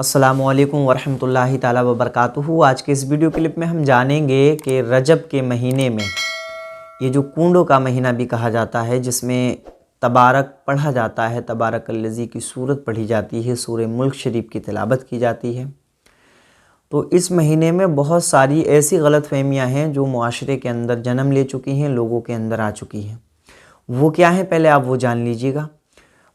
अस्सलामुअलैकुम वरहमतुल्लाहि ताला वबरकातुहू। आज के इस वीडियो क्लिप में हम जानेंगे कि रजब के महीने में ये जो कुंडों का महीना भी कहा जाता है, जिसमें तबारक पढ़ा जाता है, तबारकल्लज़ी की सूरत पढ़ी जाती है, सूरह मुल्क शरीफ की तिलावत की जाती है। तो इस महीने में बहुत सारी ऐसी गलतफहमियाँ हैं जो मुआशरे के अंदर जन्म ले चुकी हैं, लोगों के अंदर आ चुकी हैं। वो क्या है, पहले आप वो जान लीजिएगा।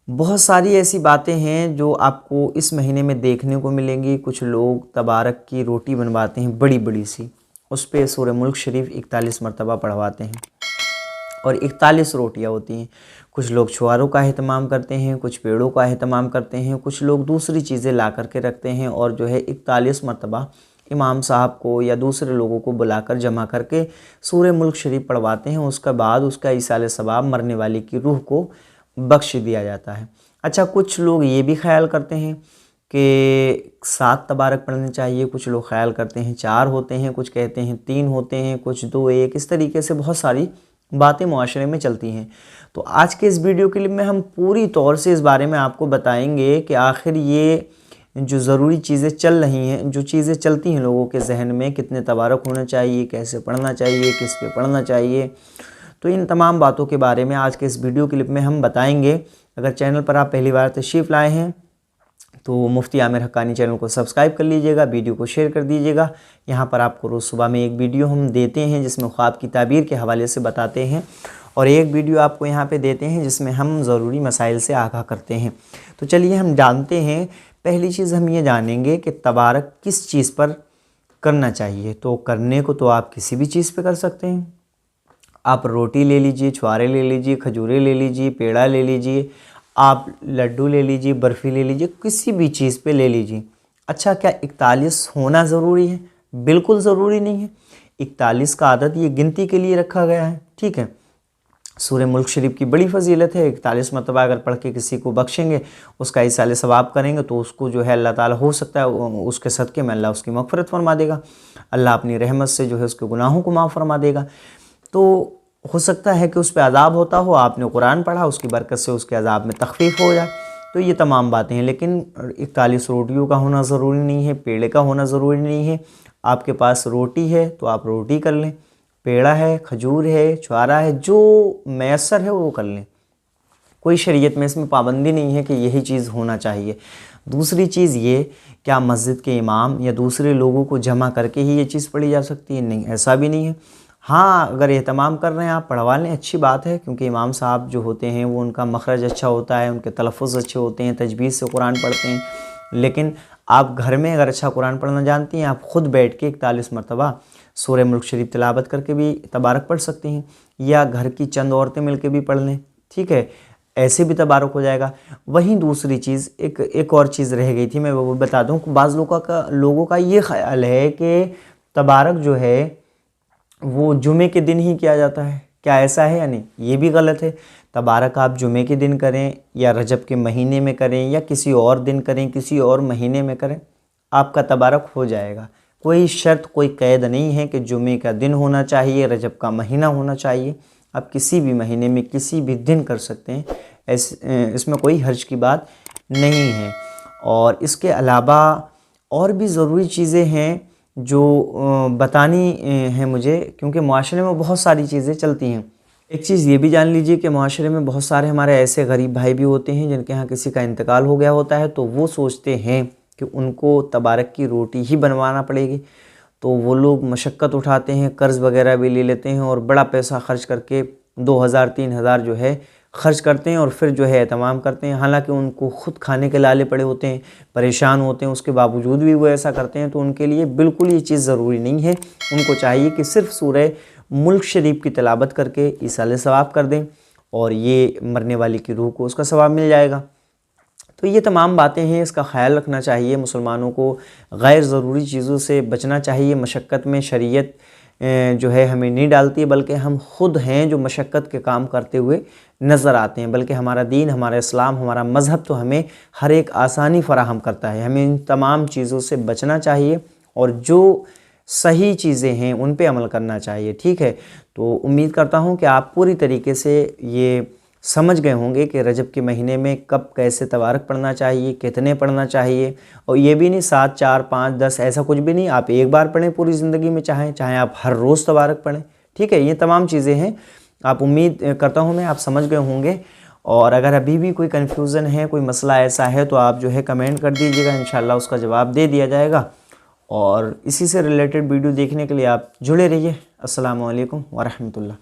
बहुत सारी ऐसी बातें हैं जो आपको इस महीने में देखने को मिलेंगी। कुछ लोग तबारक की रोटी बनवाते हैं बड़ी बड़ी सी, उस पर सूरह मुल्क शरीफ 41 मरतबा पढ़वाते हैं और 41 रोटियां होती हैं। कुछ लोग छुआरों का अहतमाम करते हैं, कुछ पेड़ों का अहतमाम करते हैं, कुछ लोग दूसरी चीज़ें ला करके रखते हैं और जो है 41 मरतबा इमाम साहब को या दूसरे लोगों को बुलाकर जमा करके सूरह मुल्क शरीफ पढ़वाते हैं। उसके बाद उसका इसाले सवाब मरने वाले की रूह को बख्श दिया जाता है। अच्छा, कुछ लोग ये भी ख्याल करते हैं कि 7 तबारक पढ़ने चाहिए, कुछ लोग ख्याल करते हैं 4 होते हैं, कुछ कहते हैं 3 होते हैं, कुछ 2 1, इस तरीके से बहुत सारी बातें मुआशरे में चलती हैं। तो आज के इस वीडियो क्लिप में हम पूरी तौर से इस बारे में आपको बताएंगे कि आखिर ये जो ज़रूरी चीज़ें चल रही हैं, जो चीज़ें चलती हैं लोगों के जहन में, कितने तबारक होना चाहिए, कैसे पढ़ना चाहिए, किस पे पढ़ना चाहिए, तो इन तमाम बातों के बारे में आज के इस वीडियो क्लिप में हम बताएंगे। अगर चैनल पर आप पहली बार तशरीफ़ लाए हैं तो मुफ्ती आमिर हक्कानी चैनल को सब्सक्राइब कर लीजिएगा, वीडियो को शेयर कर दीजिएगा। यहाँ पर आपको रोज़ सुबह में एक वीडियो हम देते हैं जिसमें ख्वाब की ताबीर के हवाले से बताते हैं, और एक वीडियो आपको यहाँ पे देते हैं जिसमें हम ज़रूरी मसाइल से आगाह करते हैं। तो चलिए हम जानते हैं। पहली चीज़ हम ये जानेंगे कि तबारक किस चीज़ पर करना चाहिए। तो करने को तो आप किसी भी चीज़ पर कर सकते हैं। आप रोटी ले लीजिए, छुआरे ले लीजिए, खजूरें ले लीजिए, पेड़ा ले लीजिए, आप लड्डू ले लीजिए, बर्फ़ी ले लीजिए, किसी भी चीज़ पे ले लीजिए। अच्छा, क्या 41 होना ज़रूरी है? बिल्कुल ज़रूरी नहीं है। 41 का आदत ये गिनती के लिए रखा गया है, ठीक है। सूरह मुल्क शरीफ की बड़ी फजीलत है। 41 मरतबा अगर पढ़ के किसी को बख्शेंगे, उसका इसाले सवाब करेंगे, तो उसको जो है अल्लाह ताला हो सकता है उसके सदक़े में अल्लाह उसकी मग़फ़िरत फरमा देगा। अल्लाह अपनी रहमत से जो है उसके गुनाहों को माफ़ फरमा देगा। तो हो सकता है कि उस पर अज़ाब होता हो, आपने कुरान पढ़ा, उसकी बरकत से उसके अज़ाब में तख़फ़ीफ़ हो जाए। तो ये तमाम बातें हैं। लेकिन 41 रोटियों का होना ज़रूरी नहीं है, पेड़े का होना ज़रूरी नहीं है। आपके पास रोटी है तो आप रोटी कर लें, पेड़ा है, खजूर है, छुआरा है, जो मैसर है वो कर लें। कोई शरीयत में इसमें पाबंदी नहीं है कि यही चीज़ होना चाहिए। दूसरी चीज़ ये, क्या मस्जिद के इमाम या दूसरे लोगों को जमा करके ही ये चीज़ पढ़ी जा सकती है? नहीं, ऐसा भी नहीं है। हाँ, अगर एहतमाम कर रहे हैं आप, पढ़वा लें, अच्छी बात है, क्योंकि इमाम साहब जो होते हैं वो उनका मखरज अच्छा होता है, उनके तलफ़ुज़ अच्छे होते हैं, तजवीज़ से कुरान पढ़ते हैं। लेकिन आप घर में अगर अच्छा कुरान पढ़ना जानती हैं, आप ख़ुद बैठ के 41 मरतबा सूरह मुल्क शरीफ तिलावत करके भी तबारक पढ़ सकती हैं, या घर की चंद औरतें मिल के भी पढ़ लें, ठीक है, ऐसे भी तबारक हो जाएगा। वहीं दूसरी चीज़, एक और चीज़ रह गई थी, मैं वो बता दूँ। बाज़ लोगों का ये ख्याल है कि तबारक जो है वो जुमे के दिन ही किया जाता है। क्या ऐसा है या नहीं? ये भी गलत है। तबारक आप जुमे के दिन करें या रजब के महीने में करें या किसी और दिन करें, किसी और महीने में करें, आपका तबारक हो जाएगा। कोई शर्त, कोई कैद नहीं है कि जुमे का दिन होना चाहिए, रजब का महीना होना चाहिए। आप किसी भी महीने में किसी भी दिन कर सकते हैं। इसमें कोई हर्ज की बात नहीं है। और इसके अलावा और भी ज़रूरी चीज़ें हैं जो बतानी है मुझे, क्योंकि मुआशरे में बहुत सारी चीज़ें चलती हैं। एक चीज़ ये भी जान लीजिए कि मुआशरे में बहुत सारे हमारे ऐसे गरीब भाई भी होते हैं जिनके यहाँ किसी का इंतकाल हो गया होता है, तो वो सोचते हैं कि उनको तबारक की रोटी ही बनवाना पड़ेगी। तो वो लोग मशक्क़त उठाते हैं, कर्ज़ वगैरह भी ले लेते हैं और बड़ा पैसा खर्च करके 2000 3000 जो है खर्च करते हैं और फिर जो है एहतमाम करते हैं। हालांकि उनको ख़ुद खाने के लाले पड़े होते हैं, परेशान होते हैं, उसके बावजूद भी वो ऐसा करते हैं। तो उनके लिए बिल्कुल ये चीज़ ज़रूरी नहीं है। उनको चाहिए कि सिर्फ़ सूरह मुल्क शरीफ की तिलावत करके इसाले सवाब कर दें और ये मरने वाली की रूह को उसका सवाब मिल जाएगा। तो ये तमाम बातें हैं, इसका ख्याल रखना चाहिए। मुसलमानों को गैर ज़रूरी चीज़ों से बचना चाहिए। मशक्क़त में शरीयत जो है हमें नहीं डालती है, बल्कि हम खुद हैं जो मशक्क़त के काम करते हुए नज़र आते हैं। बल्कि हमारा दीन, हमारा इस्लाम, हमारा मज़हब तो हमें हर एक आसानी फ़राहम करता है। हमें इन तमाम चीज़ों से बचना चाहिए और जो सही चीज़ें हैं उन पे अमल करना चाहिए, ठीक है। तो उम्मीद करता हूँ कि आप पूरी तरीके से ये समझ गए होंगे कि रजब के महीने में कब कैसे तबारक पढ़ना चाहिए, कितने पढ़ना चाहिए। और ये भी नहीं 7, 4, 5, 10 ऐसा कुछ भी नहीं, आप एक बार पढ़ें पूरी ज़िंदगी में, चाहे आप हर रोज़ तबारक पढ़ें। ठीक है, ये तमाम चीज़ें हैं। आप उम्मीद करता हूँ मैं आप समझ गए होंगे। और अगर अभी भी कोई कन्फ्यूज़न है, कोई मसला ऐसा है तो आप जो है कमेंट कर दीजिएगा, इंशाल्लाह उसका जवाब दे दिया जाएगा। और इसी से रिलेटेड वीडियो देखने के लिए आप जुड़े रहिए। अस्सलामु अलैकुम व रहमतुल्लाह।